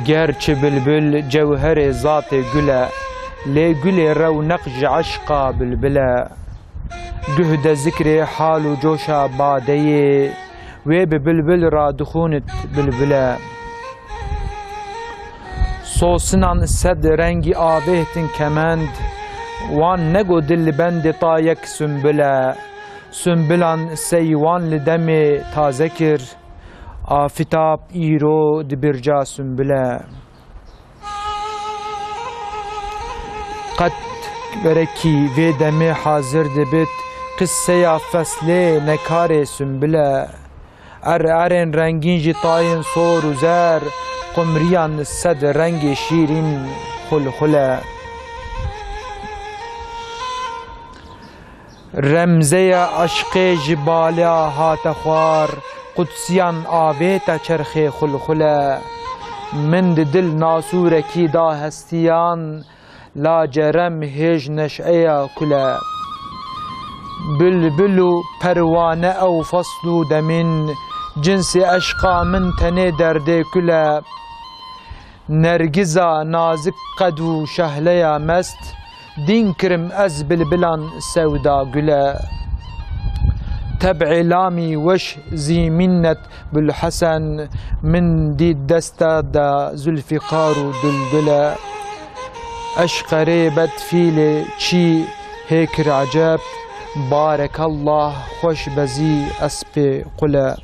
گرچه بلبل جوهر ذات گله لی گل رونق عشقا بلبله گهد ذکر حال و جوشا بادیه و به بلبل را دخونت بلبله سوسنان صد رنگی آوهتن کمند وان نگو دل بند تا یک سنبله سنبلان سیوان لدم تازه کر آفتاب ایرو دبرجا سنبله قد برکی و دم حاضر دبت قصه یا فصله نکار سنبله ارن رنگین جتاین سور و زر قمریان صد رنگ شیرین خلخله رمزه عشق جبالیا هات خوار قدسیان آویتا چرخ خلخله من دل ناسور کی دا هستیان لا جرم هج نشعه کله بلبلو پروانه او فصلو دمین جنس عشقا من تنه درده کله نرگزا نازک قدو شهله مست دین کرم از بلبلان سودا گله تبع لامی وش زی منت بالحسن من دید دستا دا زلفقار و دلدله عشق ریبت فیل چی هیکر عجب بارک الله خوش بزی اسب قله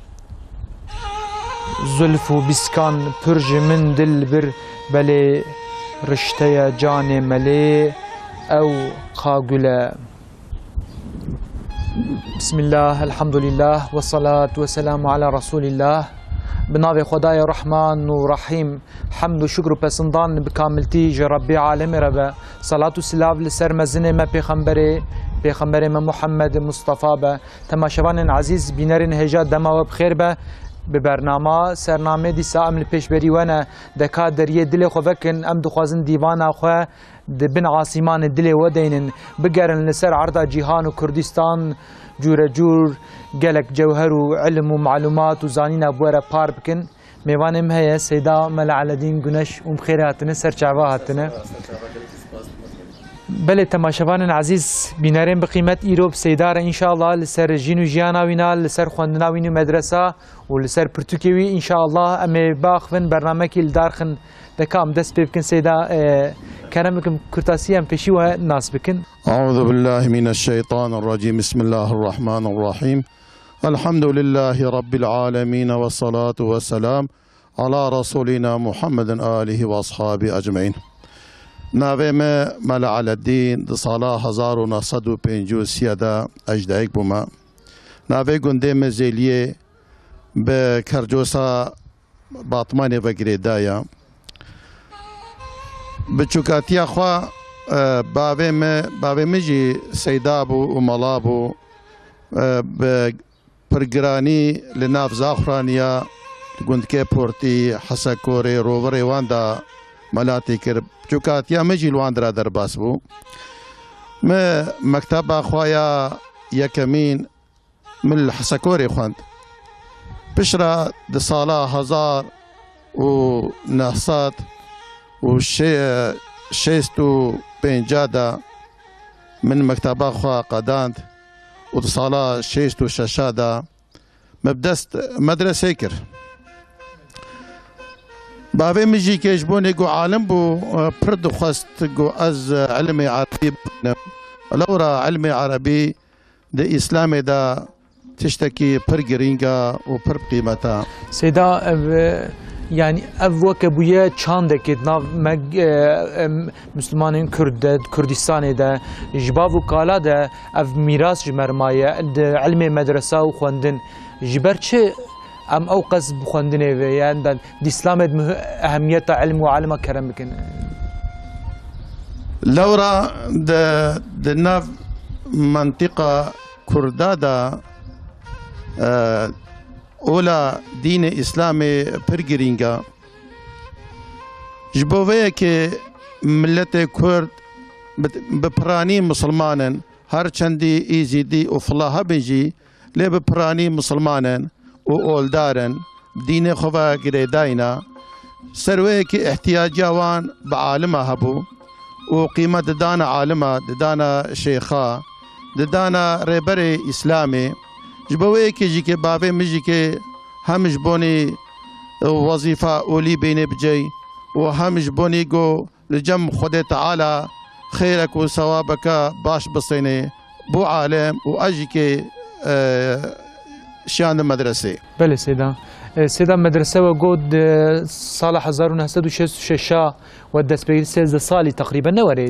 زلف و بسکان پرج من دل بر بله رشته جان ملی او قاگله بسم الله الحمد لله والصلاة والسلام على رسول الله بناوی خدای رحمان و رحیم حمد و شکر و پسندان بکاملتی جربی عالم ربه صلاة و سلاو لسر مزنه ما پیغمبر ما محمد مصطفى به تماشوان عزیز بینرین هجا دما و بخیر به به برنامه سرنامه دیسا ام لپیشبری وانا دکا دریه دل خو وکن ام دخوازن دیوانا خو دبن عاصمان دل ودینن بگرن لسر عرض جیهان و کردستان جور جور گلک جوهر و علم و معلومات و زانینا بوره پار بکن میوانم هيا سيدا ملع الدين گنش ام خير هاتنه سر چاوا هاتنه بله تماشاوان عزیز بیناریم بقیمت ایروب سیدار انشاءالله لسر جین و جیانا وینا لسر خواندنا وین مدرسه و لسر پرتوکیوی انشاءالله امی باخفن برنامه کی لدارخن دکام دست بکن سیدا کرمکم کرتاسی هم پیشی و ناس بکن. اعوذ بالله من الشیطان الرجیم بسم الله الرحمن الرحیم الحمد لله رب العالمین والصلاة والسلام على رسولنا محمد آله واصحابه اجمعین. ناوی ما ملع الدین سالا 1953 دا اجدایک بوما. ناوی گنده مزیلیه به کرجوسا باطمان وگری دایا. بچوکاتیا خوا باوی مجی سیدا بو و ملا بو به پرگرانی لناف زاخرانیا گندکه پورتی حسکوری رووری واندا ملاتی کرد چوکاتیا مجی لواندرا در باس بو ما مکتب خوایا یکمین من حسکوری خواند بشرا د سالا 1900 و 650 من مکتب خوا قداند و د سالا 66 مبدست مدرسه کر باوی مجی که جبونه گو عالم بو پرد خواست گو از علم عربی لورا علم عربی ده اسلام ده تشتكي پر گرینگا و پر قیمتا سیدا يعني اف وك بويا چاندك ناف مسلمانين كردستان ده جباب وكالا ده اف ميراث جمرمايه علم مدرسه وخوندن جبر چه ام اوقز بخوندنه يعني د اسلام اهمیت علم وعلم کرم بكن لورا د ناف منطقه كردادا اولا دین اسلام پرگرینگا جبوه که ملت کرد بپرانی مسلمانن هر چندی ایزیدی و فلاح بنجی لی بپرانی مسلمانن و اولدارن دین خواه گریداینا سرويك احتياجا وان بعالمها هبو وقيمة ددانا عالمة ددانا شيخا ددانا ريبري إسلامي جبويك جيكي بابي مجيكي هم جبوني وظيفة أولي بيني بجي وهم جبوني جو لجم خدي تعالى خيرك وثوابك باش بصيني بو عالم وأجيكي شان المدرسة. بله سيدا مدرسة وجود سال 1966 ودست بير 13 سالي تقريبا نوري.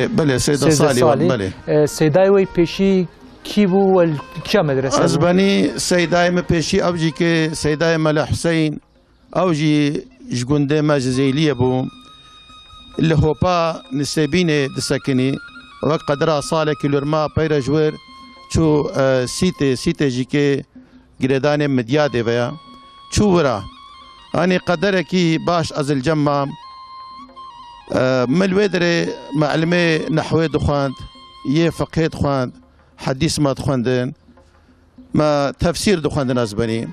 بله سيدا سالي بله. سيداي وي بيشي كيبو والكيا مدرسة. أزباني سيداي مبيشي أوجي كي سيداي ملا حسين أوجي جوندي ما جزيلية بو اللي هو با نسبيني دسكني وقت قدرا صالة كيلورما بيرا جوير شو سيتي جيكي جردان مديادة بيا شو ورا أنا قدركي باش از الجمع ملودري معلمي نحوي دخاند يه فقه دخاند حديث ما دخاندن ما تفسير دخاندن أزبني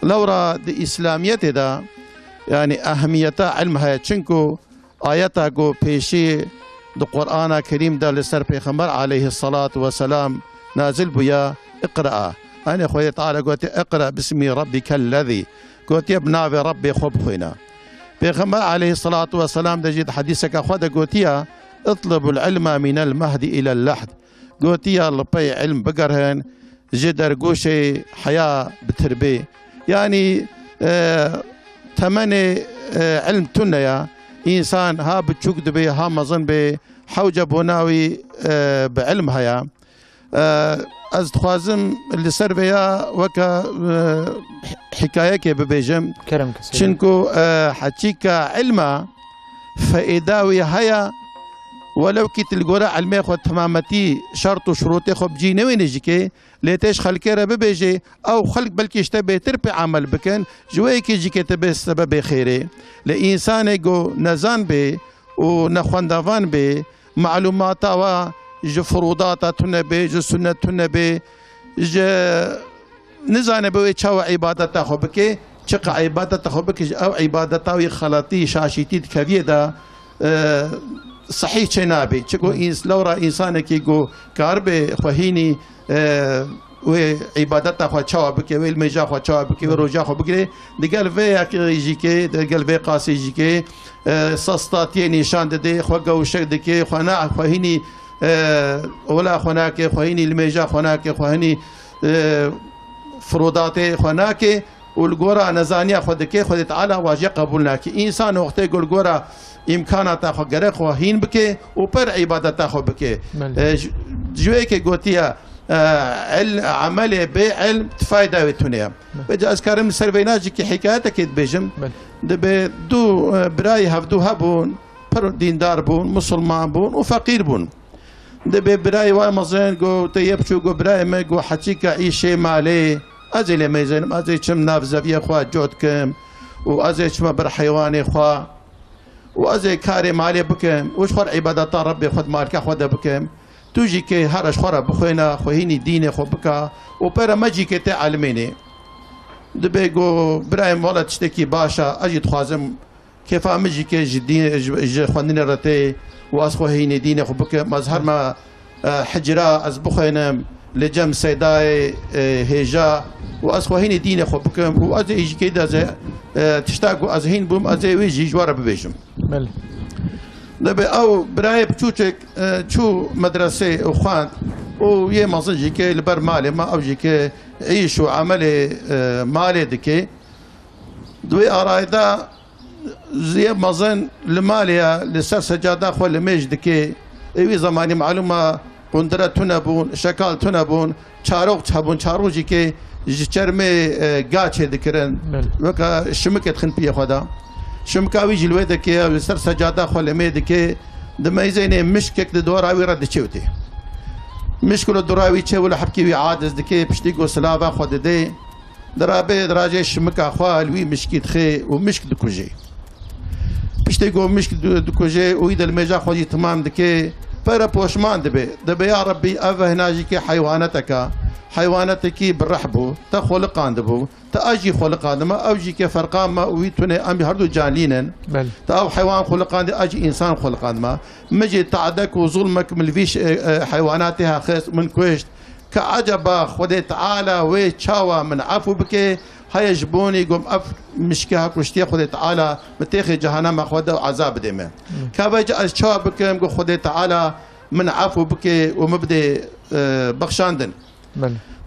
لورا دي إسلاميته دا يعني أهميتها علمها چنكو آياتا کو پیشی دو قرآن کریم دا لسر پیغمبر عليه الصلاة والسلام نازل بيا اقرأ أنا خويا تعالى قلت اقرأ باسم ربك الذي قلت يا ابن ربي خب خوينا پیغمبر عليه الصلاة والسلام دا جيت حديثك أخوة قلت يا اطلب العلم من المهد إلى اللحد قلت يا لبي علم بقرهن جدر قوشي حياة بتربي يعني تمني علم تنيا إنسان ها بتشوك دبي ها مظن بي حوجة بوناوي بعلم هيا از خوازم اللي سر بيا وكا حكاية كي ببيجم كرم شنكو حتشيكا علما فإداوي هيا ولو كي تلقورا علمي خو تمامتي شرط وشروطي خو بجي نوين يجيكي ليتيش خلكيرا ببيجي او خلق بلكي اشتبه تربي عمل بكن جوي كي جيكي تبي سبب خيري لإنسان جو نزان بي ونخواندافان بي معلومات و جو فروضات تنبي جو سنة تنبي جو نزان بي چاو عبادت خو بكي چق عبادت خو بكي او عبادت او خلاطي شاشيتي كبير دا صحيح شنابي تشكو إنس لورا إنسانك يجو كاربي خوهيني وعبادته خو تشاو بكي والمجا خو تشاو بكي وروجا خو بكي دقال في يجيكي دقال في قاسي يجيكي سستاتي نشان ددي خو قوشك دكي خونا خوهيني ولا خوناك خوهيني المجا خوناك خوهيني فروداتي خوناك والقورا نزانيا خدكي خدت على واجي قبولناك إنسان وقت يقول قورا إمكانات خو غرق خو هين بكي وبر عبادات خو بكي جويك قوتيا عمل بعلم تفايدة وتنيا بجاز كارم سربيناجي كي حكايتك بيجم دبي دو براي هفدو هبون بر ديندار بون مسلمان بون وفقير بون دبي براي وامزين قو تيبشو قو براي ما قو حتيك عيشي مالي ازي ميزين ازي كم ناف زفيه خوا جودكم وازي كم بر حيواني خوا وازي كاري مالي بكم وش خور عبادات ربي خد مالك خد بكم توجي كي هرش خورا بخوينا خويني ديني خو بكا وبرا ماجي كي تعلميني دبي قو برايم ولا تشتكي باشا اجي تخازم كيف امجي كي جدين خوانين رتي واس خويني ديني خو بكا مظهر ما حجرا از بخوينا لجم سيداي هيجا واس خويني ديني خو بكم وازي يجي كي دا تشتاقوا ازهين بوم ازي ويجي جوار ببيجم بله دبي او براي بتشوتك شو مدرسه وخان ويا مازنجي كي البر مالي ما اوجي كي عيشوا عملي مالي دكي دوي ارايدا زي مازن الماليه لسر سجاده خو لميج دكي اي زماني معلومه قندره تنبون شكال تنبون چاروق تشبون چاروجي كي جرمي قاچه دكرن وكا شمكت خن بي خدا شمكاوي جلوه دكي لسر سجاده خو لمي دكي دميزيني مشكك دوراوي رد تشوتي مشكل الدراوي تشي ولا حبكي عادز دكي بشتيكو سلافا خد دي درابي دراجي شمكا خوا لوي مشكيت خي ومشك دكوجي بشتيكو مشك دكوجي ويدا الميجا خودي تمام دكي فرا بوشمان دبي يا ربي افه هناجي كي حيوانتك حيواناتكي بالرحبو تخلقان دبو تأجي خلقان ما أوجي كفرقان ما ويتوني أمي هردو جانلينن تأو حيوان خلقان دي أجي إنسان خلقان ما مجي تعدك وظلمك من الفيش حيواناتها خيس من كويشت كعجبا خدي تعالى ويتشاوى من عفو بكي هاي جبوني قوم أف مشكها كشتي خدي تعالى متاخي جهنم خدا عذاب ديما كابجا أشاوى بكي قو خدي تعالى من عفو بكي ومبدي بخشاندن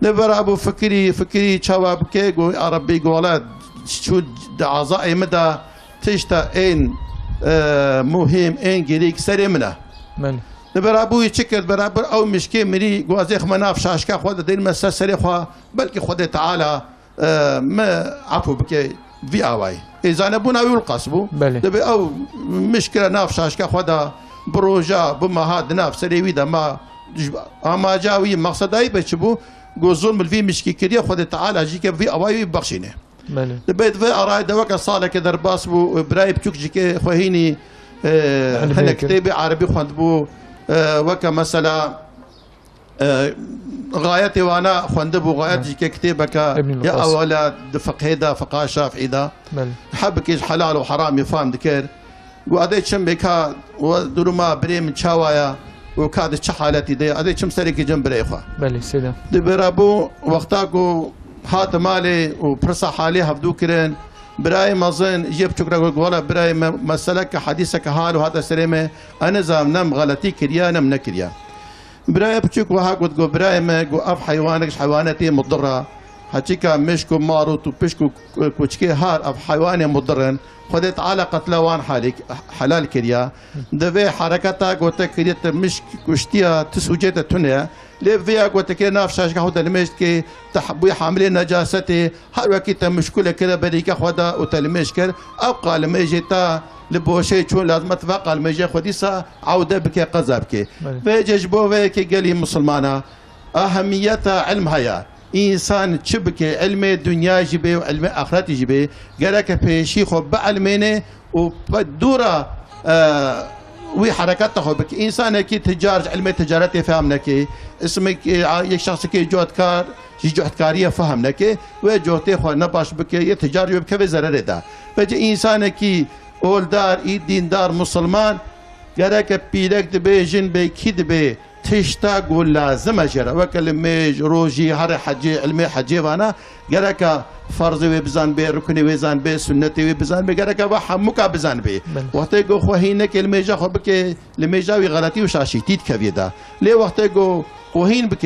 نبر أبو فكري تشاوى بكي قو عربي قولاد شو عزائي مدى تشتا إن مهم إن جريك سريمنا نبر أبو يشكر برابر أو مشكي مري قوازيخ مناف شاشكا خود دين مسا سريخوا بلكي خود تعالى ما عفو بكي في آواي إذا نبونا يلقصبو نبي أو مشكلة ناف شاشكا خود بروجا بما هاد ناف سريوي دا ما جاوي مقصد أي بيشبو قو ظلم الفي مشكي كريا خود تعالى جيكا في آواي بخشينه نبيت في أراي دوكا صالة كدر باسبو براي بتوك جيكي خوهيني هنا كتابي عربي خواندبو وكا مثلا غايتي وانا خواندبو غايتي كتابك يا اولاد فقه دا فقه شافعي دا حبك حلال وحرام يفهم ذكر وادي شم بكا ودرما بريم تشاوايا وكاد تشحالتي دي ادي شم سريكي جنب ريخوا بلي سيدا دبرابو وقتاكو هات مالي وبرصا حالي هبدو كرين براي مازن جيب شكرا ولا براي مسألك حديثك حال وهذا سريمه انا زامنم غلطي كريا نم نكريا براي بتشوك وها قلت جو براي ما جو اف حيوانك حيواناتي مضره حتيكا مشكو ماروت وبشكو كوتشكي هار اف حيواني مضرن خدت على قتلوان حالك حلال كريا دفي حركتها قلت كريت مش كشتيا تسوجت تنيا ليه فيها قلت كي نافشاش كهودا المشت كي تحبي حاملين نجاستي هر وقت مشكله كده بريكا خدا وتلمش كر ابقى لما جيتا لبوشي شو لازم تفقع لما جي خديسا عوده بك قذابك فيجبو كي قالي مسلمانا اهميتها علم هيا انسان تشبكي علم الدنيا جبي وعلم اخرتي جبي قالك في شيخ بعلمينه وبدوره وي حركات بك انسان كي تجار علم تجارتي فهمنا كي اسمك يك شخص كي جهدكار جهدكاريه فهمنا كي وجهتي خو نباش بك يتجار بك زرر دا فجي انسان كي اول دار اي دين دار مسلمان قالك بيدك دبي جن بي كيد بي تشتاق ولازم اجرا وكلمه روجي هر حجي علمي حجي وانا قالك فرض وبزان بي ركني وزان بي سنتي وبزان بي قالك وحمك بزان بي وقتي خو هينك الميجا خو بك الميجاوي غلطي وشاشيتيت كبيدا لي وقتي خوهين بك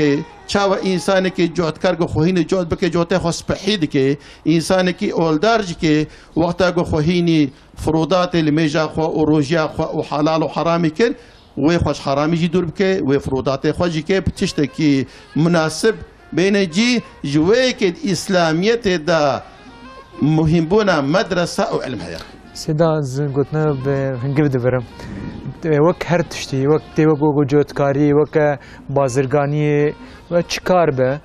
چاوا انسان کی جهدکار کو خوهین جهد بك جوته خو سپحید کی انسان کی اولدارج کی وقتا کو خوهینی فروضات الميجا خو وروجيا خو وحلال وحرام كر ويخش حرامي جي دور بك وفروضات خوجي كي بتشتكي مناسب بين جي جويك الاسلاميه دا مهم بونا مدرسه او علم حياه سيدا زين قلتنا بنجيب دبرم وك هر تشتي وك تي وك جوتكاري وك بازرگاني وچكار به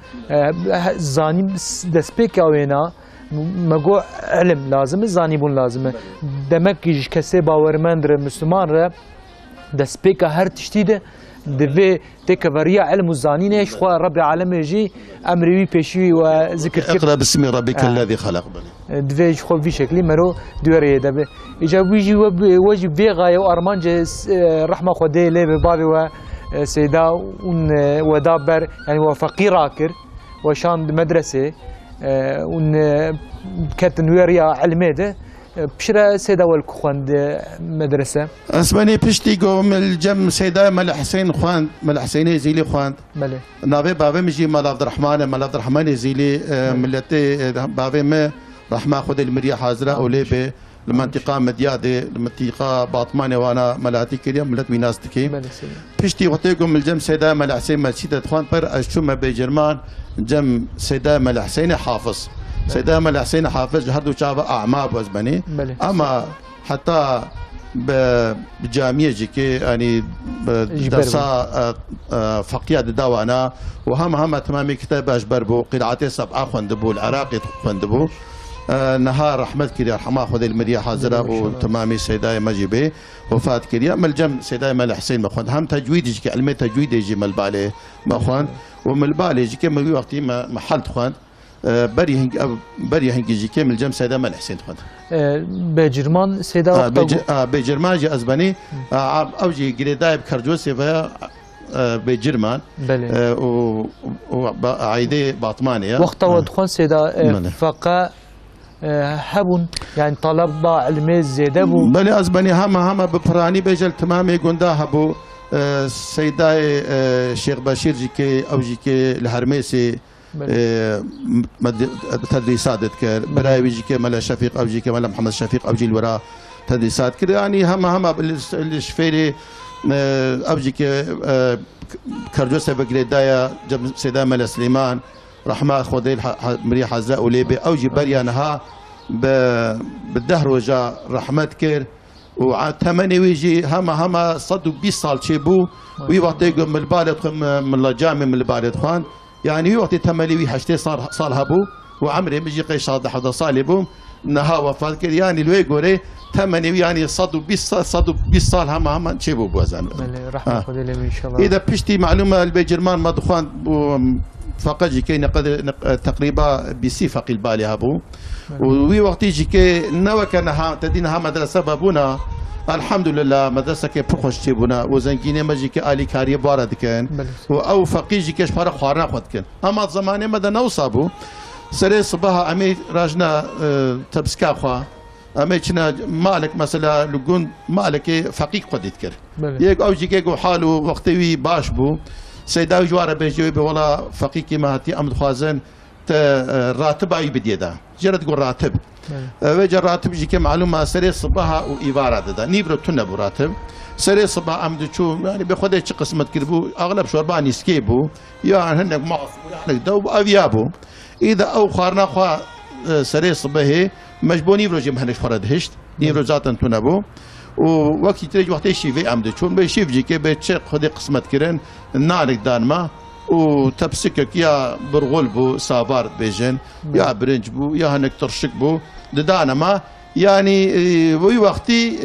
زاني دسبيك اوينا مگو علم لازم زاني بون لازم دمك كسي باورمند مسلمان ر دسبيك هر تشتي ده دفي تكبريا علم الزانين ايش خو رب العالمين يجي امري بيشي وذكر اقرا باسم ربك الذي خلق دفي خو في شكلي مرو دوري دبي اجا ويجي وجي بيغا وارمانج رحمه خدي لي بابي و سيدا ودابر يعني وفقير اكر وشان مدرسه ون كاتن ويريا علميده بشرا سيدا والكوخاند مدرسة اسماني بشتي قوم الجم سيدا مال حسين خوان مال حسيني زيلي خوان مالي نافي بابي مجي مال عبد الرحمن مال عبد الرحمن زيلي ملتي بابي ما راح ماخذ المريا حاضرة اوليبي المنطقة مديادة المنطقة باطمانة وانا ملاتي كريا ملت ويناس تكي بشتي وقتيكم الجم سيدا مال حسين مال سيدا خوان بر اشوما بجرمان جم سيدا مال حسين حافظ سيدا مال حسين حافظ هردو شافا اعماب وزبني اما حتى بجامعه جيكي يعني درسا فقيه دوانا وهم تمامي كتاب اجبر بو قرعتي سبعه خوندبو العراقي خوندبو نهار رحمت كريا رحمه خذ المريا حاضره وتمامي سيداي مجيبه وفات كريا ملجم سيداي مال حسين مخوان هم تجويد يجي علمي تجويد يجي مالبالي مخوان ومالبالي يجي كم وقتي محل تخوان بري هنگ يجي كم الجم سيداي مال حسين تخوان بجرمان سيدا بجرمان جي ازباني اوجي جريداي بكرجوسي فيا بجرمان وعيدي باطمانية وقت ودخون سيدا فقا هبون يعني طلب علمي زيادة بو بلي أزباني هما ببراني بيجل تمامي قندا هبو سيداي شيخ بشير جيكي أو جيكي الهرميسي تدريسات كر براوي جيكي ملا شفيق أو جيكي ملا محمد شفيق أو جي الورا تدريسات كر يعني هما بالشفيري أو جيكي كرجوسة بقريدايا جب سيداي ملا سليمان رحمة خذيل مريح حزاء وليبي أو جبريا نها بالدهر وجا رحمة كير وثمانية ويجي هما صدوا 20 صال شيبو ويوقتي من البالد من الجامع من البالد خوان يعني يوقتي 8 حشتي صار هبو وعمري مجي قيش صاد حدا صالبو نها وفاة كير يعني لوي غوري 8 يعني صدوا 20 صال هما شيبو بوزان رحمة خذيل إن شاء الله. إذا بشتي معلومة البيجرمان مدخوان فقط جيكي تقريبا بسي فقيل بالي هبو وي وقت جيكي نوا كانها تدينها مدرسة بابونا الحمد لله مدرسة كي بخوش تيبونا وزنجيني ما جيكي آلي كاري بارد كان أو فقي جيكيش بارا خوارنا خود كان أما زماني مدى نوصابو سري صباها أمي راجنا تبسكا خوا أمي كنا مالك مثلا لقون مالك فقيق قد يذكر يك أو جيكي حالو وقتي باش بو سيدا جوار بيجي والله فقيقي ما هتي أمد خوازن راتب أي بديدا جرد تقول راتب وجه راتب جيك معلومة سري صباها وإيفارة دا نيبرو تنبو راتب سري صباح أمد شو يعني بخده شي قسمة كربو أغلب شوربان يسكيبو يعني هنك معصب هنك دوب أبيابو إذا أو خارنا خوا سري صباحي مجبو نيبرو جيم هنك فرد هشت نيبرو ذاتا تنبو ووقت تريج وقت شيفي عمد شون بيشيف جيكي بيتشق خدي قسمة كرن نالك دانما وتبسكك يا برغل بو سافار بيجن يا برنج بو يا هنك ترشك بو دانما يعني وي وقتي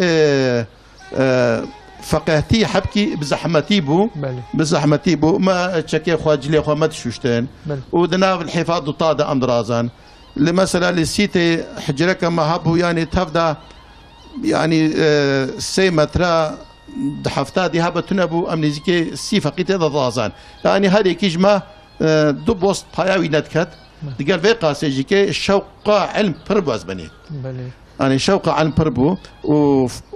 فقهتي حبكي بزحمتي بو بزحمتي بو ما تشكي خواجلي خوا ما تشوشتين ودنا الحفاظ طاده امدرازان لمثلا للسيتي حجرك ما هبو يعني تفدا يعني سي مترا دحفتا دي هبتنا بو امنيزيكي سي فقيت هذا ضازان يعني هذه كيجما دو بوست حياوي ندكت قال في قاسي جيكي الشوق علم بربو ازبني يعني شوق علم بربو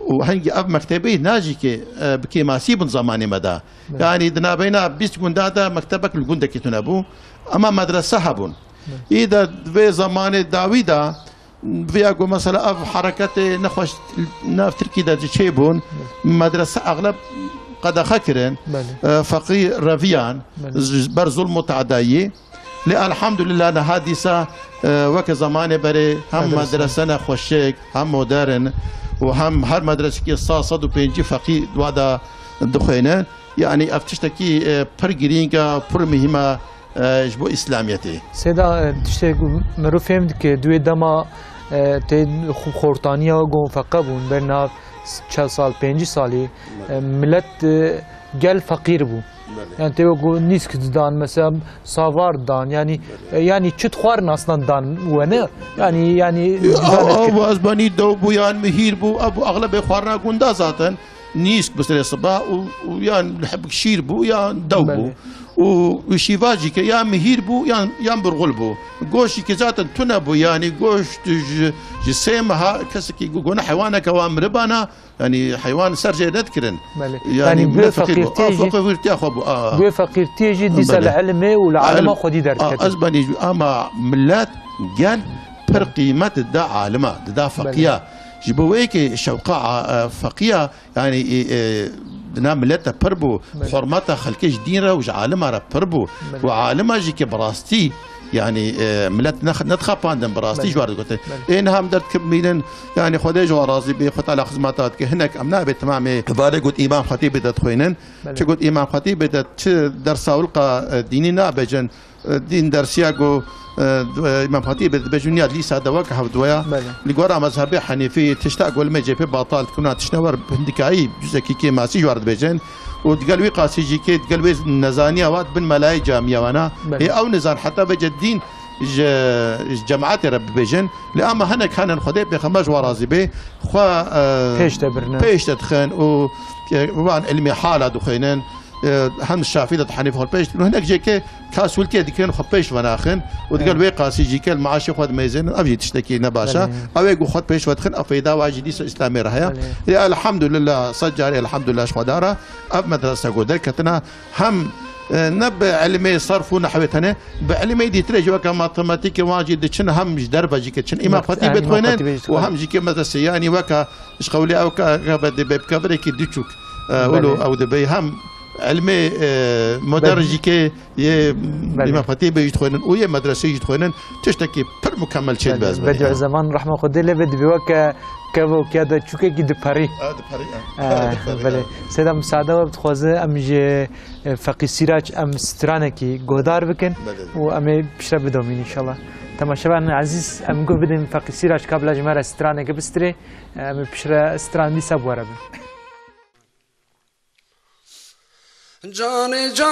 وهنجي اب مكتبي ناجيكي بكي ماسي بن زماني مدى يعني دنا بينا بيست قندادا مكتبك القندك تنبو اما مدرسه هبون اذا في زمان داويدا فياكو مثلا اف حركات نخوش ناف تركي دا تشيبون مدرسه اغلب قد خكرن فقير رفيان برزول متعدايي الحمد لله انا حادثه وك زمان بري هم مدرسه نخوشك هم مودرن وهم هر مدرسه كي صاد وبينجي فقير وادا دخينه يعني افتشتكي برجرينغا برمهما جبو اسلاميتي سيدا تشتي مرو فهمت دوي دما تي خورتانيا گون فقبون برنا 4 سال 5 سالي ملت گل فقير بو يعني تيجو نيسك دان مثلا سافار دان يعني چت خوارن اصلا دان وانا يعني ابو ازباني دوبو يعني مهير بو ابو اغلب خوارنا گوندا ذاتن نيسك بس الصباح ويعني نحب شير بو يعني دوبو وشيفاجي كي يا مهير بو يا برغل بو غوشي كي ذاتا تنبو يعني غوش جسيمها كسكي قونا حيوانا كوام ربانا يعني حيوان سرجي نذكرن يعني بو فقير تيجي ديس العلمي والعالمه خدي دركت ازباني اما ملات قال بر قيمه دا عالمه دا فقيه جبويك شوقاء فقيه يعني ناملتها بربو حرمتها خلكيش دينها وعالمها بربو وعالمها جيكي براستي يعني ملت ندخل باندن براستي جوار قلت انها مدرت كميلا يعني خدي جو رازي بيخط على خدماتات هناك امنا بتمامي كذلك قلت امام خطيب بدت خوينن قلت امام خطيب بدت درس ولقى ديننا بجن دين درسياغو امام خطيب بجونيات لي ساده وك هودويا لغورا مذهبي حنيفي تشتاق والمجي في باطال تكون تشنور بندكاي جزكي كي ماسي جوارد بيجن وتقلوي قاسي جي كي تقلوي نزانيه وات بن ملاي جاميه وانا هي او نزان حتى بجدين جماعات رب بيجن لأما هناك كان خدي بخمج ورازي به خوا بيش تبرنا بيش تدخن وان علمي حالة دخينين هم الشافعي ده حنيف خل بيش هناك جيكي كاسولتي ديكين خب بيش وناخن وتقول وي قاسي جيكي المعاش خد ميزن ابي تشتكي نباشا او يقول خد بيش ودخن افيدا واجدي اسلامي رهيا الحمد لله صجاري الحمد لله شوداره اب مدرسه قدر كتنا هم نب علمي صرف ونحوتنا بعلمي دي ترجي وكا ماتماتيكي واجد تشن هم دربه جيك تشن اما خطيب بتخوينن وهم جيك مثلا يعني وكا اش قولي او كا بدي بكبريكي ديتشوك ولو او دبي هم علمي مدرجي كي اما خطيب يدخلن ويا مدرسه يدخلن تشتكي بر مكمل شيء باز بدو زمان رحمه خدي له بدي بوكا كبو كذا تشوكي دي باري بله سيدا مساعده وبتخوزه ام جي فقي سراج ام سترانكي غودار بكن و ام بشرب بدومين ان شاء الله تماشاچیان عزیز ام گفت بدیم فقی سراج قبل از مرا سترانه که بستری ام بشرا سترانی سبواره بی جان جان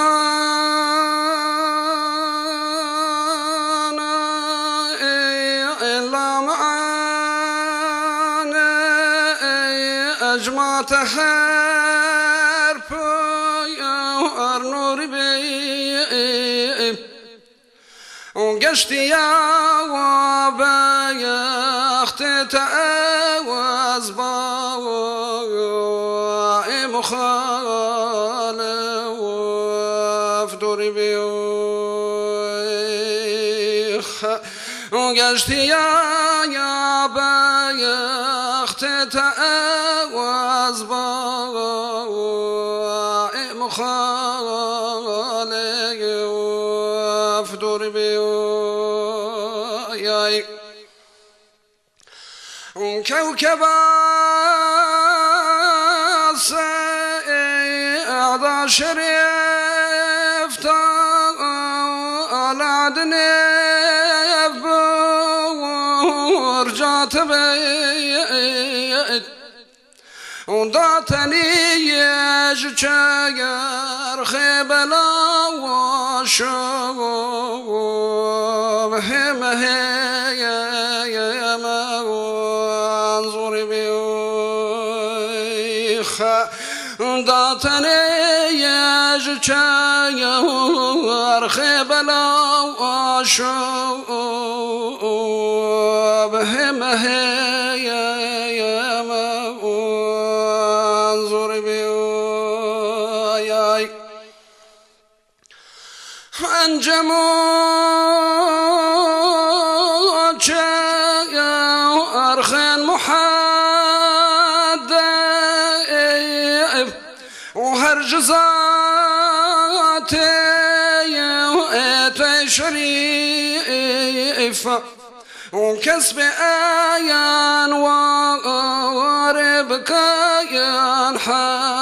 الا معان اجمعت هر پر نور بی وقشتي يا وبيخت تعوز باوي مخالف دوري بيخ وقشتي يا بيخت تعوز باوي مخالف دوري بيخ كوكبا سعد شريف طالع دنيف ورجعت بيت وضعتني يجشاير خيبلا وشوف همه داتني يجشاير خيبلا وشوف همه منظور بياي انجمو شاير محاد وهرجزاتي شريف وكسب آيان وارب كايان حواتكن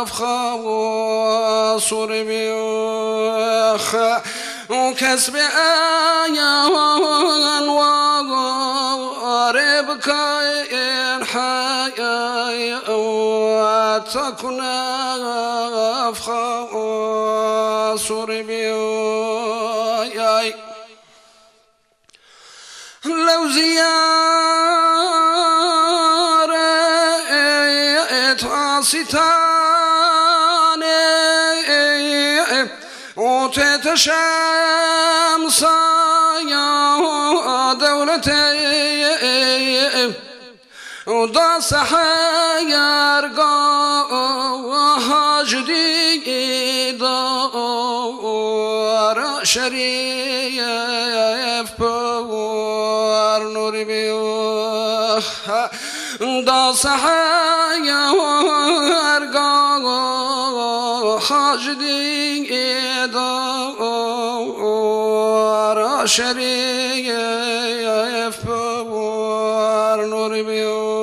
أفخا صربي وكسب آيان وارب كايان حواتكن أفخا صربي لو زيارة عاصتاني وتتشمس يا دولتي وداس حيار جدي دار شريف بور نور بيوخ داس حيار جدي دار شريف بور نور بيوخ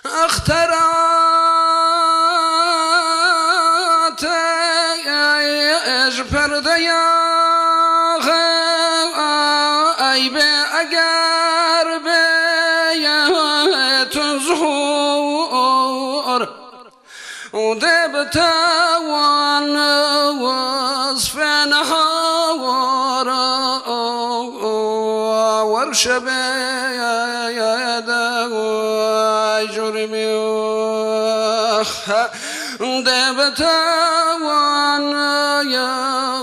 اخترع يا أي بأجر بيت زهور ودبت وصف نهار ورشب جرمي دبت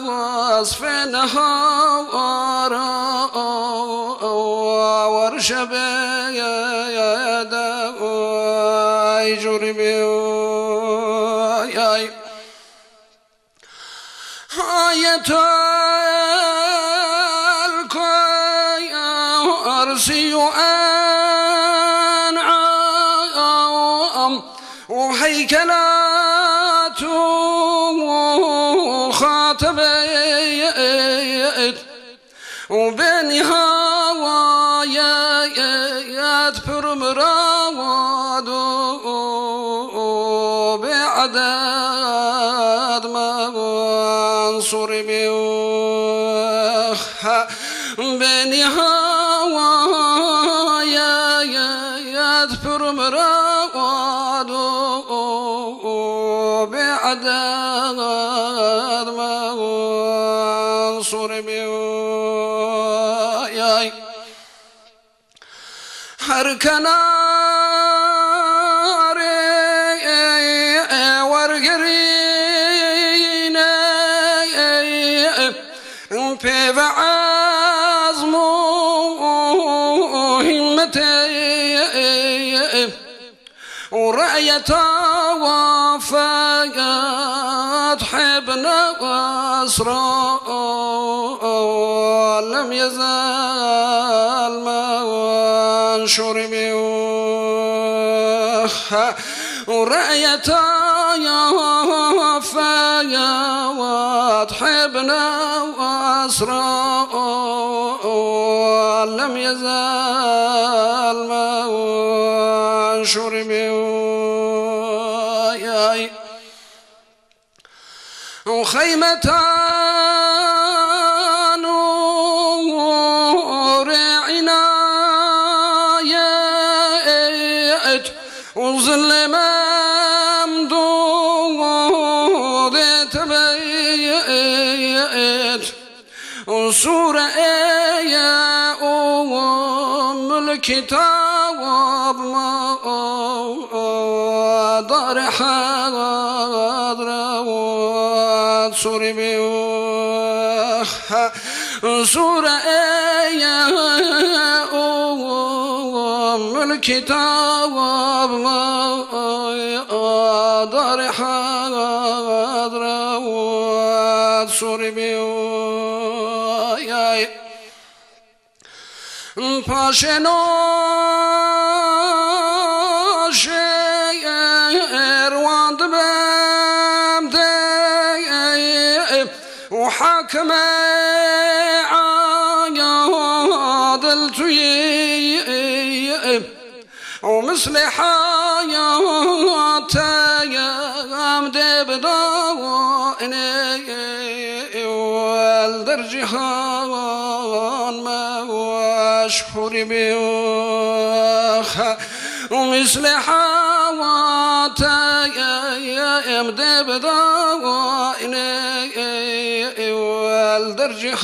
وصف نهار ورشب جرمي آية الكرسي أنعام وهيكلات خاتبيت وبنها ويات برمراد بعدد منصور بيوخ بنها ويات برمراد بعدد منصور بيوخ هركنا بعزم همتي ورأيت وفاقت حبنا وأسرى لم يزال منشور بيوخ ورأيت وفاقت حبنا وأسرى لم يزال منشور بيوخ وخيمتان نور عناية وظل ممدود تبيت وصورة يا أم الكتاب ما ضرحات رواد سوري بيوخ صورة يا أم الكتاب ما ضرحات رواد سوري بيوخ پاشنو شعر واند بمده وحكم عادل توي ومثل حياتي امد بدواني والدرجهان ما مشهور بيوخ ومثل حواتي امد بدواني والدرجهان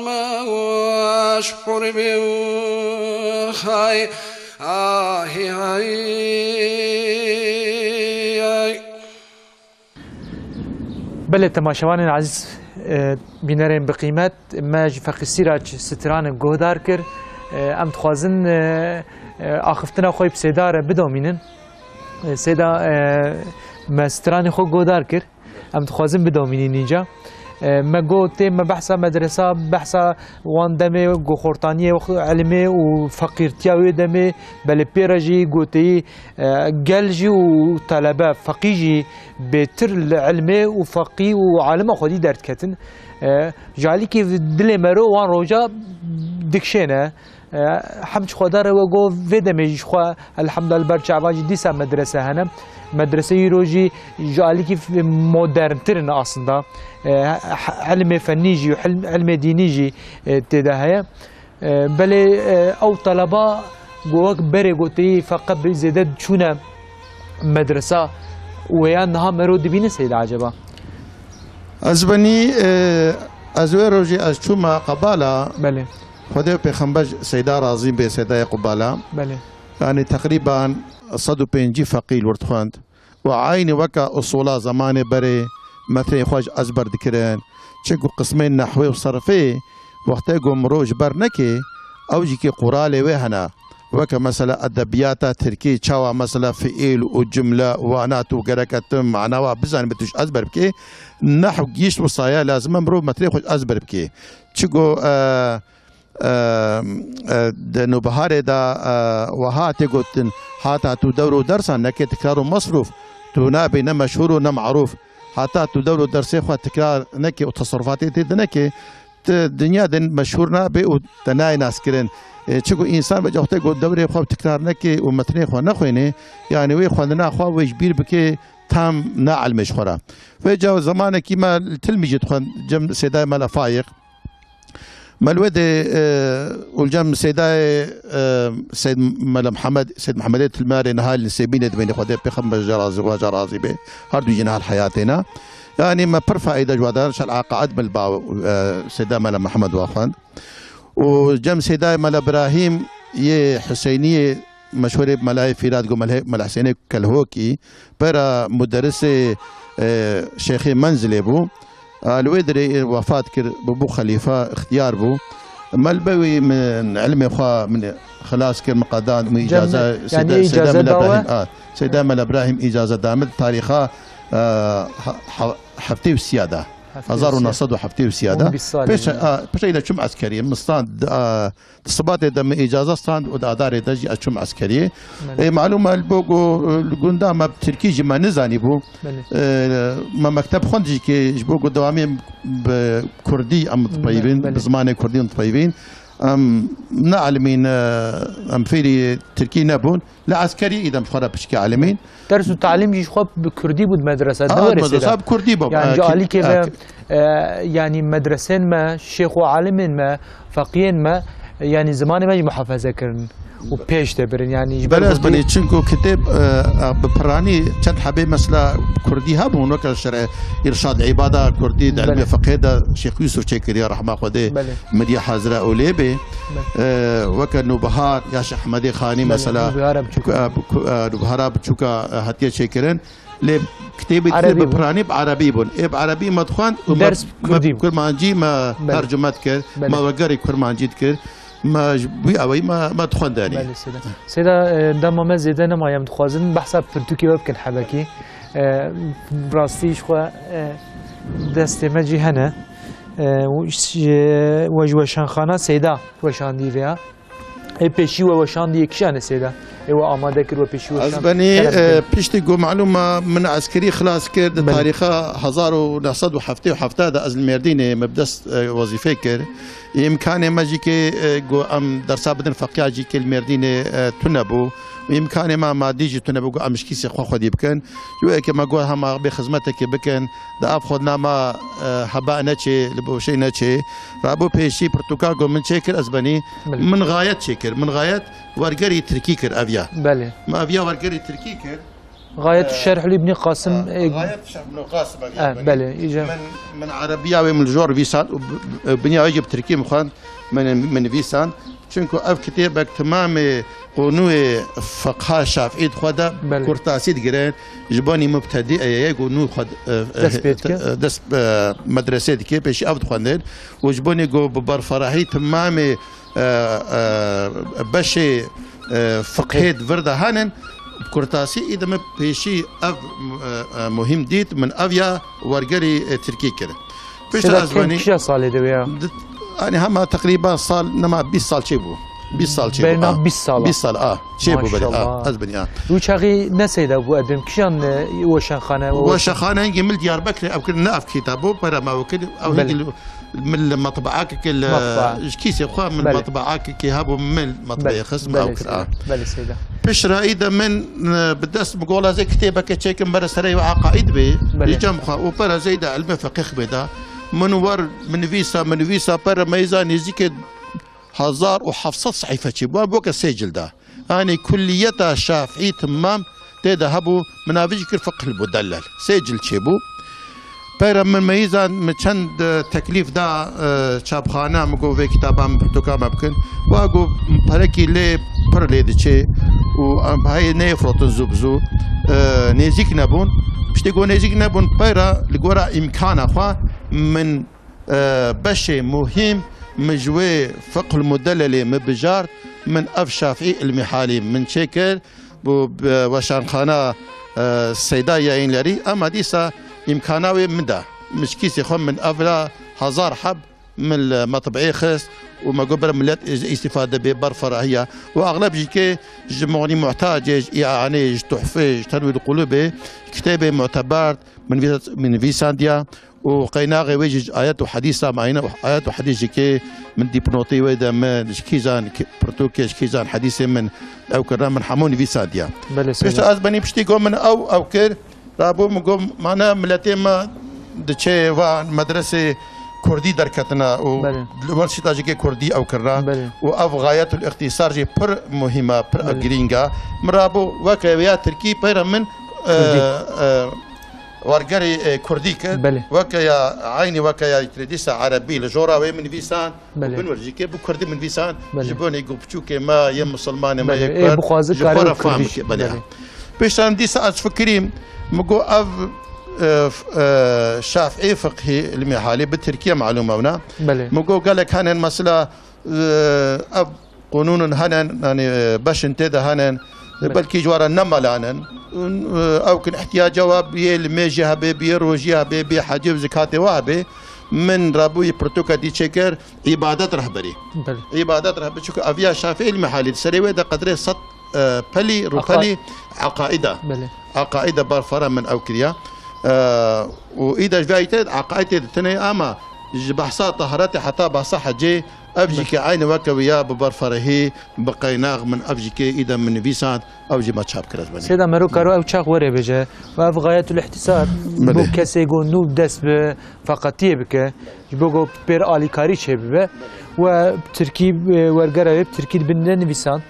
ما مشهور بيوخ بله تماشاوان عزیز بینرین بقیمت ما جفاقی سیراج ستران گودار کر ام تخوازن آخفتنا خوی بسیدا را بدامینن سیدا ما ستران خو گودار کر ام تخوازن بدامینین اینجا ما قلت ما بحثا مدرسة بحثا وان دمي قو خورتانية علمي وفقيرتيا ويدمي بل بيرجي قوتي قلجي وطلبة فقيجي بتر العلمي وفقي وعالم خودي درت كتن جعلي كيف دلي مرو وان روجا دكشينا حمد خدار وجو فيدا ميج خوا الحمد لله برشعواج ديسا مدرسة هنا مدرسة يروجي جالي كيف مودرن ترن أصلا علم فنيجي وعلم دينيجي تداهية بل أو طلبة جوك بري قوتي فقط بزيادة شونا مدرسة ويانها مرود بين سيد عجبا أزبني أزوي روجي أشوما قبالة بله خدای پیغمبر سیدا راضی به سیدای قباله بله يعني تقريبا 150 فقيل ورتخواند وعين وكا أصولا زمان بري مثل خواج أزبر ذكرين چنكو قسمين نحوي وصرفي وقتا مروج برنكي أوجي كي قرالي وهنا وكا مثلا أدبياتا تركي چاوا مثلا فئيل وجملة وانات وقركتم معناوا بزان بتوش أزبر بكي نحو جيش وصايا لازم مرو مثل خواج أزبر بكي چنكو دنو بهاره دا وهاتی گوتن حتی تو دورو درسان نکه تکرار و مصروف تو نابی نه مشهور و نه معروف حتی تو دورو درسی خواهد تکرار نکه و تصرفاتی تید نکه دنیا دن مشهور نابی و تنای ناس کرن چگو انسان به جوخته گو دوره خواهد تکرار نکه و متنی خواه نخوینه یعنی وی خواندنا خواه ویش بیر بکه تام نا علمش خورا و جاو زمانه که ما تلمیجت خواند جم سیدای مالا فایق مالود والجم سيداي سيد ملا محمد سيد محمد الماري نهال نسيبين بين خدي بخم جرازي وجرازي به هردو جنها حياتنا يعني ما برفع ايدا جوادان شال عقاد بالباو سيدا ملا محمد واخوان وجم سيداي ملا ابراهيم يه حسينيه مشهور ملاي فيرات جو ملا حسيني كالهوكي برا مدرس شيخي منزلي بو الويدري وفات كر ببو خليفة اختيار بو ملبوي من علم خا من خلاص كر مقادان من إجازة يعني إجازة إبراهيم سيدا مال إبراهيم إجازة دامت تاريخها حفتي وسيادة 1900 حفتي وسيادة بيش إلى شم عسكري مستان تصبات دم إجازة ستان ودادار دجي أشم عسكري معلومة البوغو الجندا ما بتركي جما نزاني بو ما مكتب خندي كي جبوغو دوامي بكردي أم طيبين بزمان كردي طيبين نعلمين أم فيري تركي نبون لا عسكري إذا مفخرة بشكي عالمين درس التعليم يجي خب بكردي بود مدرسة مدرسة بكردي بو يعني جالي كيف يعني مدرسين ما شيخ وعالم ما فقيين ما يعني زمان ما محافظة كرن وبيش تبرن يعني بلاز بني تشنكو كتاب ببراني چند حبي مثلا كردي هبون وكا شرع إرشاد عبادة كردي علم فقه دا شيخ يوسف شيكري رحمه خده مديا حازرة أوليبي وكا نوبهار يا شيخ حمدي خاني مثلا نوبهارا بچوكا هاتيا شيكرن لي كتابي ببراني بعربي بون بعربي مدخوان درس كردي كرمانجي ما ترجمات كر ما وقاري كرمانجي كر ما بوي اوي ما تخوان داني بله سيدا دما ما زيدنا ما يم تخوازن بحسب برتوكي وبكن حبكي براستيش خو دست مجي هنا وجوشان خانه سيدا وشان دي فيها اي بيشي وشان دي كشان سيدا ايوا اماده كر وبيشي وشان ازبني بيشتي جو معلومه من عسكري خلاص كر تاريخها 1907 دا از المردين مبدس وظيفه كر امكانه ماجي كي جو ام درسا بدن فقيا جي كل مردين تنبو امكانه ما ماديجي تنبو جو امش كيسي خو خدي بكن جو كما جو هم بخدمتك بكن دا اب خدنا ما هبا نتشي لبو شي نتشي رابو بيشي برتقال جو من شكر ازبني من غايه شكر من غايه ورقري تركي كر افيا بله ما افيا ورقري تركي كر غاية الشرح لابن قاسم غاية الشرح ابن قاسم بله إجا من عربية ومن الجور فيسان بنيا يجب تركي مخان من فيسان چونكو اف كتابك تمام قانون فقه شافعي خدا كرتاسي دغرين جباني مبتدئ قانون خد دس مدرسه دكي بيش افد خواندن وجباني جو ببرفراهي تمام بشي فقه ورده هانن كرتاسي اذا ما بيشي اف مهم ديت من افيا ورقري تركي كده فيش اسباني كم صار دويا يعني هم تقريبا صار نما 20 سال شيبو 20 سال چه برنا 20 سال 20 سال چه بو بله ماشاءالله. از بني و چاقی نسیده بو ادم کشان وشان خانه وشخانه هنجي من ديار بكر او كنا نقف كتابه برا ما وكل او هنجي من المطبعات كل كيس خا من المطبعات كي هابو من مطبعي خصم او كذا بله سيده بشرا اذا من بدس مقوله زي كتابك تشيك برا سري وعقائد به يجم خا وبرا زيد علم فقه بدا منور من فيسا برا ميزان يزيك 1700 صحيفه تشبوا بوك سجل ده يعني كليتها شافعي تمام تذهبوا منافج الفقه المدلل سجل تشبو برا من ميزان من چند تكليف دا چاپخانه مگو و کتابام تو ممکن واگو پرکی لی پر لی دچه و هاي نفرط زبزو نزيك نبون بشتيقو نزيك نبون برا لقورا امكان اخوا من بشي مهم مجوي فقه المدلل مبجار من اف شافعي المحالي من شكل وشان خانه السيدة يعين لري اما ديسا امكاناوي من ده مش كيس يخون من افلا 1000 حب من المطبعي خس وما قبل ملت استفاده ببرفره هي واغلب جيكي جمعوني محتاج يعني تحفه تنوير القلوب كتابه معتبر من فيسانديا وقيناغي ويجي ايات وحديثه معينه ايات وحديث جيكي من ديبنوتي ويدا من كيزان برتوكيش كيزان حديثه من او كرام من حموني فيسانديا بس ازبني بشتي من او كر رابو مقوم معنا ملتي ما دچه و مدرسه كردي دركتنا والورشة جي كردي او كرا واف غاية الاختصار جي بر مهمة بر جرينجا مرابو وكا تركي بير من ورقري كردي وكا عيني وكا تريديسا عربي لجورا من فيسان بنورجي كي بو كردي من فيسان جبوني قبچوكي ما يم مسلمان ما يكر جبورا فهم بلي بيشان ديسا از فكريم مقو اف شافعي فقهي المحالي بالتركيا معلومه هنا مقو قال لك هنن مساله اف قانون هنن يعني باش انت هنن بلكي جوار النمل هنن او كان احتياج جواب الميجي بيروجي بحاجه زكاه وهبه من رابوي برتوكا دي تشيكر عبادات رهبري عبادات رهبري شو افيا شافعي المحالي سريوي ده قدره صد بلي روبلي عقائده عقائده برفره من اوكريا واذا جايت عقائد تني اما بحصا طهرتي حتى بحصا حجي افجيك عين وكويا ببرفره بقيناغ من افجيك اذا من فيسان افجي ما تشاب كرزبني سيدا مرو كارو او تشاق وري بجا واف غايه الاحتساب بو كسي جو نو دس فقطيه بك بوغو بير الي كاري شبه وتركيب ورغره بتركيب بنن فيسان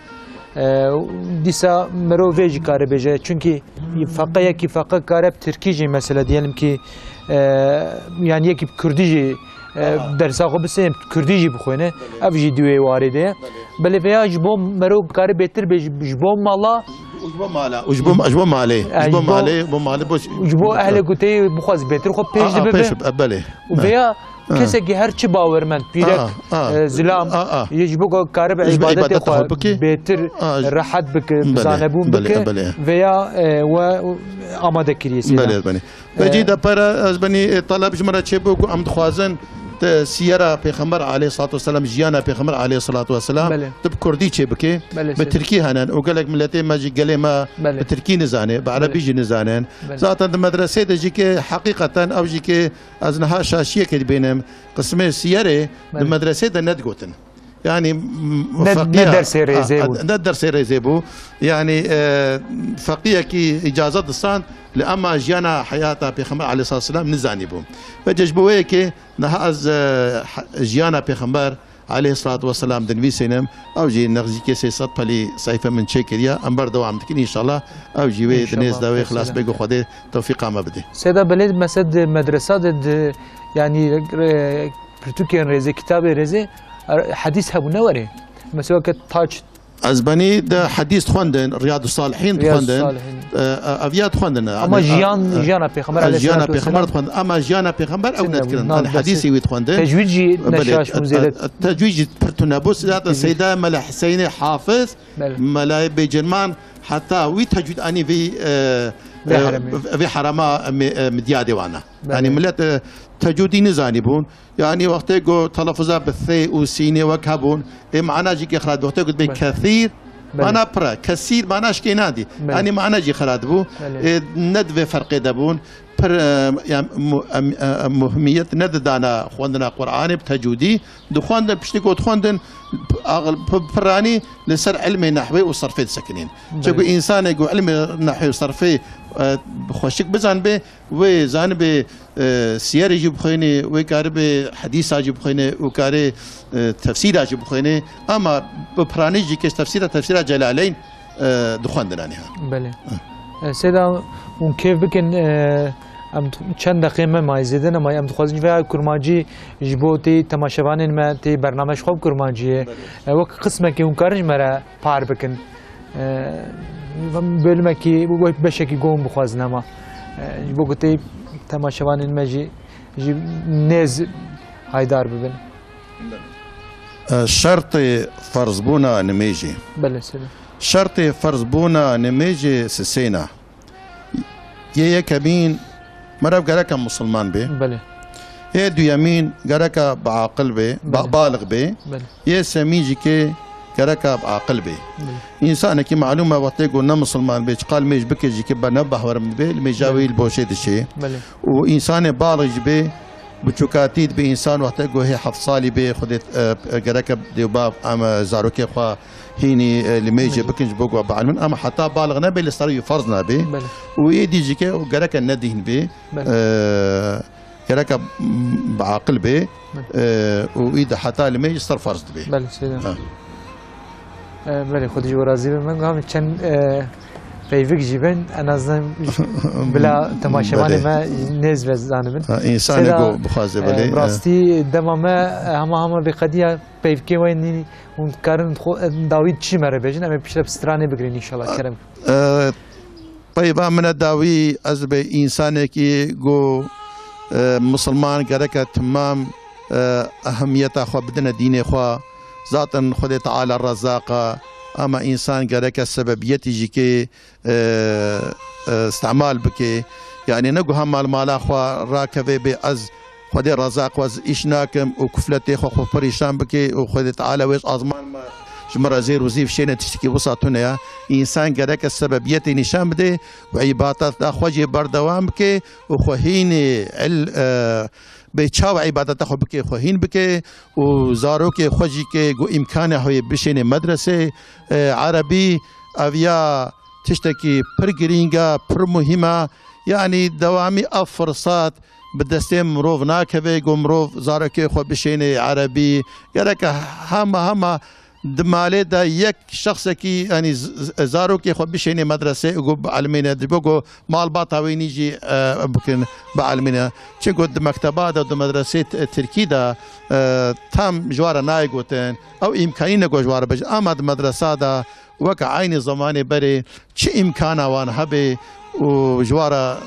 دیسا مرو ویجی کاره بجه چونکی فقه یکی فقه کاره ترکیجی مثلا دیالم که yani یکی کردیجی درسا خو بسیم کردیجی بخونه افجی دوی وارده بله ویا جبو مرو کاره بهتر جبو مالا اجبو ماله بوش جبو اهل گوتی بخواز بهتر خو پیش دبه بله ویا کسی که هر چی باورمند پیرک زلام یجبو کارب عبادت خو بهتر راحت بک بزانبون بک ویا و آماده کریسی بله بجی دا پر از بنی طلب جمره چه بگو ام خوازن سيرة پیغمبر عليه الصلاة والسلام جيانا پیغمبر عليه الصلاة والسلام تب كردي چه بكي بتركي هنن وقال لك ملتي ما جي قال ما بتركي نزانه بعربي جي نزانن ذاتا المدرسة دي جي حقيقة او جي كي ازنها شاشية كي بينهم قسمه سيرة المدرسة ده ندقوتن يعني ندر سيريزيبو يعني فقيه كي اجازه الصان لأما جيانا حياته بيخمر عليه الصلاه والسلام نزاني بهم فججبوه كي نهاز جيانا بيخمر عليه الصلاه والسلام دنوي سينم او جي نغزي كي سيصد بلي صيفه من شيكريا امبر دوام تكني ان شاء الله او جي دنيز داوي خلاص بيقو خدي توفيق ما بدي سيدا بلد مسد مدرسه يعني برتوكيان ريزي كتاب ريزي حديث هبو نوري مثلا كتاج ازباني ده حديث خواندن رياض الصالحين خواندن افيات خواندن اما جيانا بيغمبر عليه الصلاه والسلام اما جيانا بيغمبر او نذكرن الحديث يويت خواندن تجويجي نشاش مزيلت التجويج برتنابوس ذات السيده ملا حسين حافظ ملا بجرمان حتى وي تجويد اني في حرما مديا ديوانا يعني ملت تجودي نزاني بون يعني وقت جو تلفظها بالثي وسيني وكابون معناه جي خراد وقت قلت بي كثير معناه برا كثير معناه شكي نادي يعني معناه جي خراد بو ندوي فرق دبون يعني مهمية نددانا خواندنا قرآن بتجودي دخواندن بشتكو تخواندن براني لسر علم نحوي وصرفي سكنين شكو إنسان يقول علم نحوي وصرفي خوشك بزان به وزان به سير يجيب خيني وكار به حديث يجيب خيني وكار تفسير يجيب خيني أما براني جي كش تفسير جلالين دخواندنا نها بله سيدا وكيف بكن ام چند دقیقه ما زیدن ما ام خوازن و کرمانجی جبوتی تماشاوانین ما تی برنامه خوب کرمانجیه وقت قسمه که اون کارش مرا پار بکن بلمه که بشه که گم بخوازن ما جبوتی تماشاوانین ما جی نز هایدار ببین شرط فرض بونا نميجي بله سيدي شرط فرض بونا نميجي سسينا يا كمين مرب قالك مسلمان به بله يا دو يمين قالك بعقل به بالغ به يا سميجي كي قالك بعقل به انسان كي معلومه وقت قلنا مسلمان به قال ميج بك جي كي بنبه ورم به المجاوي البوشيد الشيء وانسان بالغ به بچوكاتيد بإنسان وقت هي حفصالي به خدت قالك ديوباب أما زاروكي خوا هيني لميجي بكنج بوقوا بعلمن أما حتى بالغنا به لصار فرضنا به ويدي جيكي وقالك الندين به قالك بعقل به وإذا حتى لميجي صار فرض به بله سيدنا بله خود جو راضي من قام كان فيفيك جيبن أنا زين بلا تماشاواني ما نز بزانبن إنسان يقول بخازي بلي براستي دمما هما بقدية فيفكي وين ونكرن داويد شي مرة بيجن أما بيشرب ستراني بقرين إن شاء الله كرم طيب من الداوي أزبي إنسان كي جو مسلمان قرك تمام أهمية أخو بدنا دين أخو ذاتا خد تعالى الرزاقة اما انسان قالك السببية يجيكي استعمال بكي يعني نقول هم المال اخوا راكبه باز خدي رزاق واز اشناكم وكفلتي خو فريشان بكي وخدي تعالى ويش ازمان ما جمرة زير وزيف شينا تشتكي وسطنا يا انسان قالك السببية نشان بده وعبادات اخوجي بردوام بكي وخهيني بچاو عبادت خو بکه خو هین بکه و زارو که خوجی که گو امکان های بشین مدرسه عربی اویا تشتکی پر گرینگا پر مهمه يعني دوامي فرصات بدستي مروف ناكبه گو مروف زارو که خو بشین عربي يرك هما دماله دا یک شخص کی يعني زارو کی خو بشين مدرسه گو علمينا دبو مال باطاوي نيجي ممكن بعلمينا چگو مكتبات دا مدرسه تركي دا تام جوار نايگوتن او امكانين گو جوار بج امد مدرسه دا وك عين زمانه بري چه امكان وان هبه و جوار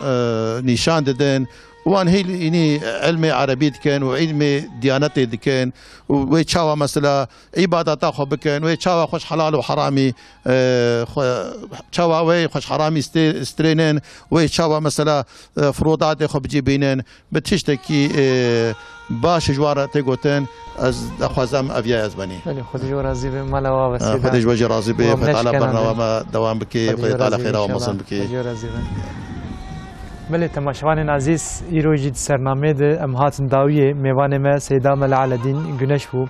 نشان ددن وان هي إني علمي عربي دكان وعلمي ديانتي دكان ويتشاوا مثلا عبادات أخو بكان ويتشاوا خوش حلال وحرامي تشاوا وي خوش حرامي استرينين ويتشاوا مثلا فروضات أخو بجيبينين بتشتكي باش جوارة تيغوتين از اخوازم افيا ازباني خدي جو راضي مالا واسيدا خدي جو راضي به فتعالى برنامج دوام بكي وفتعالى خير ومصن بكي بله تماشاوان عزیز ایروجی سرنامه ده ام هاتن داویه میوان ما سیدا ملعلدین گنش بو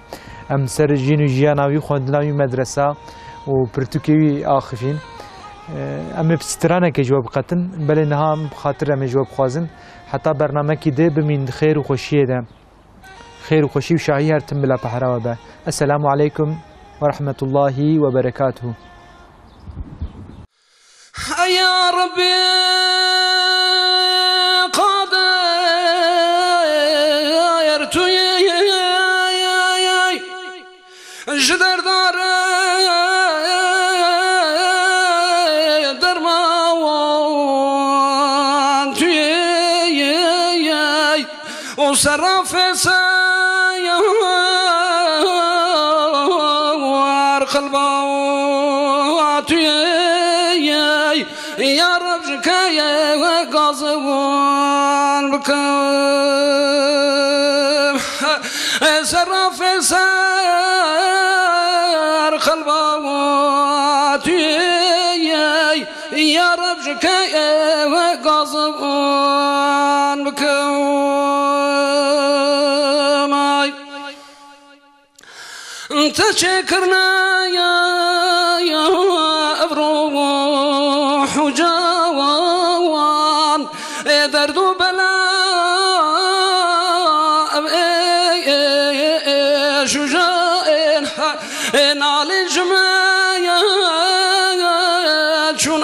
ام سر جین و جیاناوی خوندناوی مدرسه و پرتوکیوی آخفین ام بسترانه که جواب قطن بله نها خاطر ام جواب خوازن حتی برنامه کی ده بمین خیر و خوشیه ده خیر و خوشی و شاهی هر تم بلا پهراوه به السلام علیکم ورحمة الله وبركاته يا ربي جدر دار درمان توي وصرف سيار قلبه توي يا رب جكاية غازوان بكم سرف سار قلباتي يا رب شكاية وقصبان بكم انت شكرنا يا بروح وجوان درد وبلاء شجاع نال الجماية شون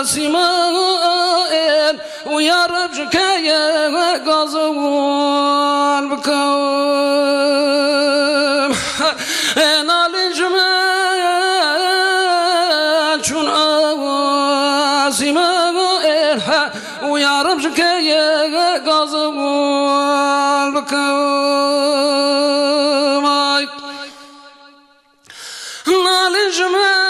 سماء ويا رب شكاية قصوان بكم نال الجماية شون سماء ويا رب شكاية قصوان بكم نال الجماية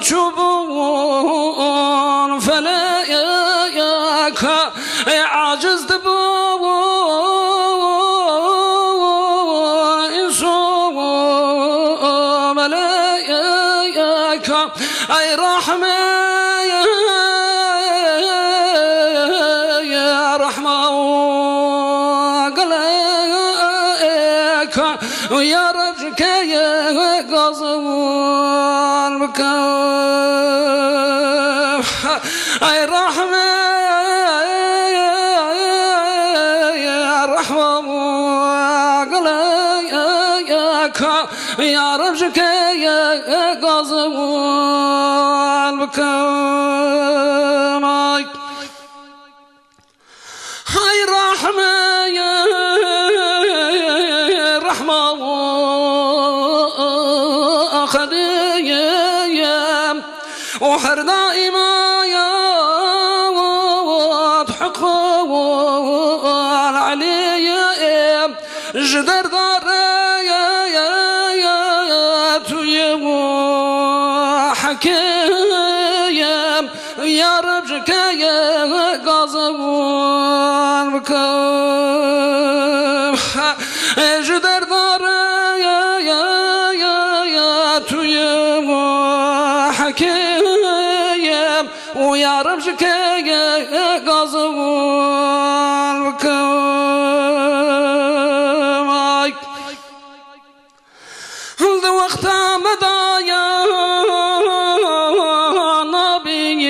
شبون فلا ياك عاجز دبو ملايك اي رحمة يا رحمة وقليك ويا رجك يا قصوان بكم اي رحمة يا رحمة وقليك يا رجك يا قصوان بكم هاي رحمة يا رحمة خديم وحر دائما يا واضحك علي جدر دار يا تويم حكيم يا ربك يا قصوان بكم جدر دار يا تويم حكيم ويا ربك يا قصوان بكم وقت مضى يا نبي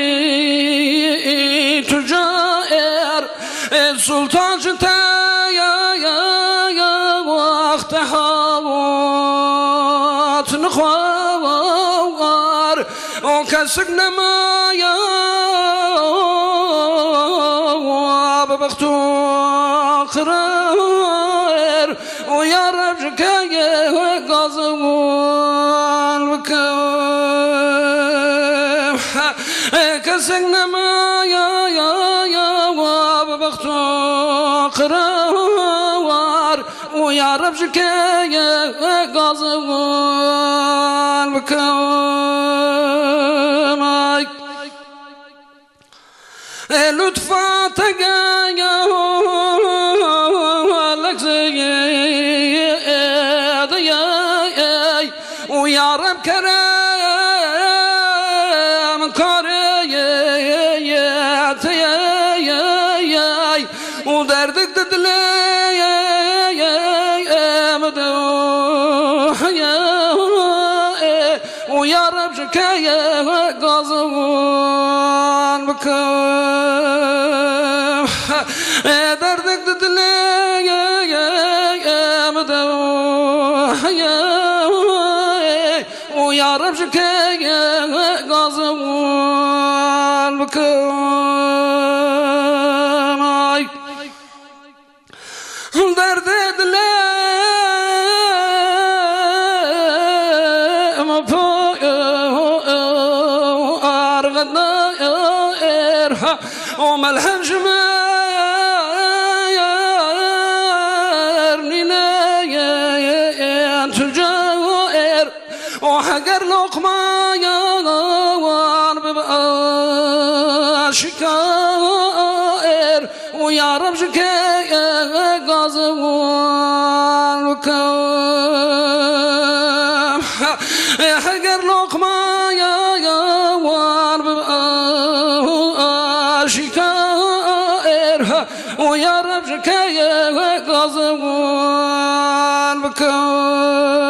تجائر السلطان جتا يا وقت حوات نخوار وكسقنا ما يا ببختو قرار ويا ربك يا قصوان بكم كسقنا ما يا ببختو قرار ويا ربك يا قصوان بكم لطفاتك يا لك ويا رب كرم كريت ودردك تدلي مدوح ويا رب شكاية قصوان بكم دردك تدلي مدوح ويا رب شكاية قصوان بكم درد وملحم جماير نينا تجاوير وحقر لقمة يا وان ببقى رب شكاي غازوان وكام حقر لقمة يا وان شكاير ويا رب شكاي غازوان وكام